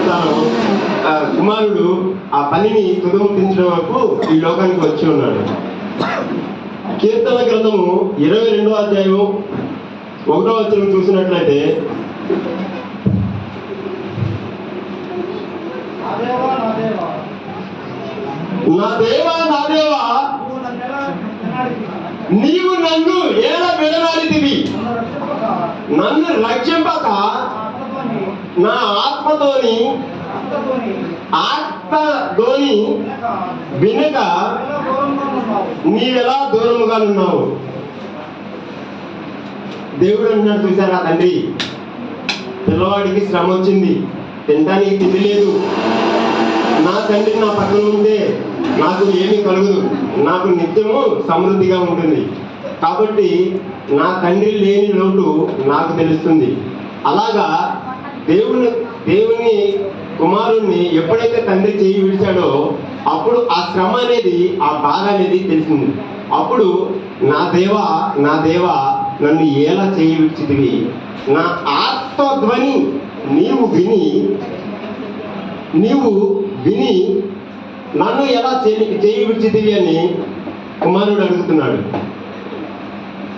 తను కుమారుడు ఆ పనిని తుదముట్టించడం వరకు ఈ లోకానికి వచ్చి ఉన్నాడు. కీర్తన గ్రంథము 22వ అధ్యాయం 1వ వచనం చూసినట్లయితే, నా దేవా నా దేవా నీవు నన్ను ఎలా విడనాడితివి, నన్ను రక్షింపక నా ఆత్మతోని వినక నీవెలా దూరముగా ఉన్నావు. దేవుడు అంటున్నాడు, చూశారా తండ్రి, పిల్లవాడికి శ్రమ వచ్చింది, తినడానికి తిండి లేదు, నా తండ్రి నా పక్కన ఉంటే నాకు ఏమీ కలుగుదు, నాకు నిత్యము సమృద్ధిగా ఉంటుంది. కాబట్టి నా తండ్రి లేని లోటు నాకు తెలుస్తుంది. అలాగా దేవుని కుమారుణ్ణి ఎప్పుడైతే తండ్రి చేయి విడిచాడో అప్పుడు ఆ శ్రమ అనేది, ఆ బాధ అనేది తెలిసింది. అప్పుడు నా దేవా నన్ను ఎలా చేయి విడిచితివి, నా ఆత్మధ్వని నీవు విని నన్ను ఎలా చేయి విడిచితివి అని కుమారుడు అడుగుతున్నాడు.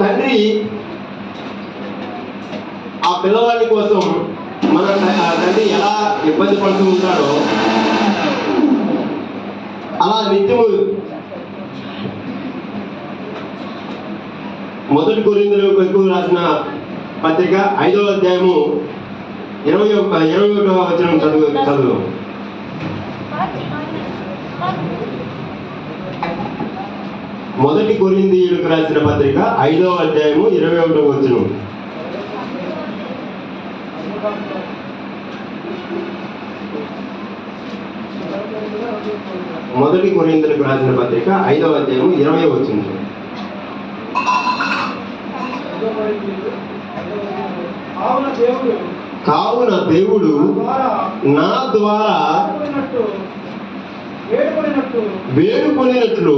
తండ్రి ఆ పిల్లవాడి కోసం మన తండ్రి ఎలా ఇబ్బంది పడుతూ ఉంటాడో అలా నిత్యము. మొదటి కొరింథీయులకు రాసిన పత్రిక 5వ అధ్యాయము 21వ వచనం చదువు. మొదటి కొరింథీయులకు రాసిన పత్రిక 5వ అధ్యాయము 21వ వచనం. మొదటి కొరింథీయులకు రాసిన పత్రిక 5వ అధ్యాయము 20వ వచనం. కావున దేవుడు నా ద్వారా వేడుకొనినట్లు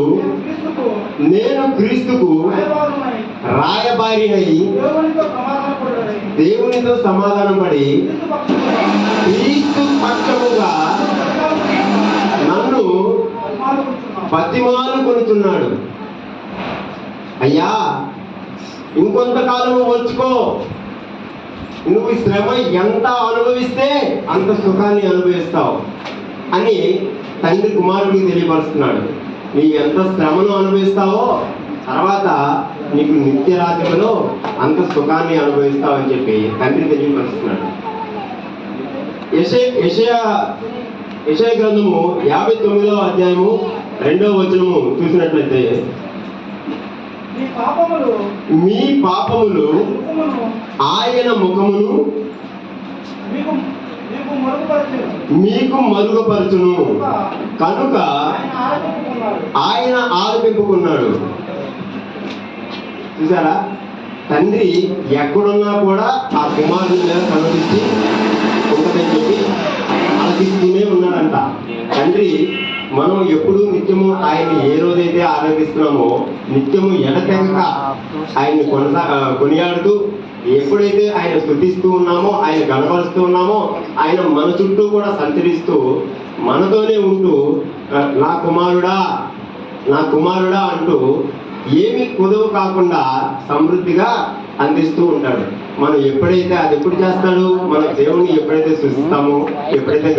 నేను క్రీస్తుకు రాయబారినై దేవునితో సమాధానం పడి క్రీస్తు పక్షముగా నన్ను బతిమాలుకొనుచున్నాడు. అయ్యా, ఇంకొంతకాలము ఓర్చుకో, నువ్వు శ్రమ ఎంత అనుభవిస్తే అంత సుఖాన్ని అనుభవిస్తావు అని తండ్రి కుమారుడికి తెలియపరుస్తున్నాడు. నీవు ఎంత శ్రమను అనుభవిస్తావో తర్వాత నీకు నిత్య రాజ్యంలో అంత సుఖాన్ని అనుభవిస్తావని చెప్పి తండ్రి తెలియపరుస్తున్నాడు. యెషయా గ్రంథము 59వ అధ్యాయము 2వ వచనము చూసినట్లయితే, మీ పాపములు ఆయన ముఖమును మీకు మరుగుపరచును కనుక ఆయన ఆలపింపుకున్నాడు. చూసారా, తండ్రి ఎక్కడున్నా కూడా ఆ కుమారుని మీద కనుగొచ్చి ఉంటుందని చెప్పి ఆలపిస్తూనే ఉన్నాడంట. తండ్రి మనం ఎప్పుడు నిత్యము ఆయన్ని ఏ రోజైతే ఆరాధిస్తున్నామో నిత్యము ఎడతెగక ఆయన్ని కొనియాడుతూ ఎప్పుడైతే ఆయన స్తుతిస్తూ ఉన్నామో, ఆయన గణపరుస్తూ ఉన్నామో, ఆయన మన చుట్టూ కూడా సంచరిస్తూ మనతోనే ఉంటూ నా కుమారుడా అంటూ ఏమీ కుదవ కాకుండా సమృద్ధిగా అందిస్తూ ఉంటాడు. మనం ఎప్పుడైతే అది ఎప్పుడు చేస్తాడు, మన దేవుణ్ణి ఎప్పుడైతే స్తుతిస్తామో, ఎప్పుడైతే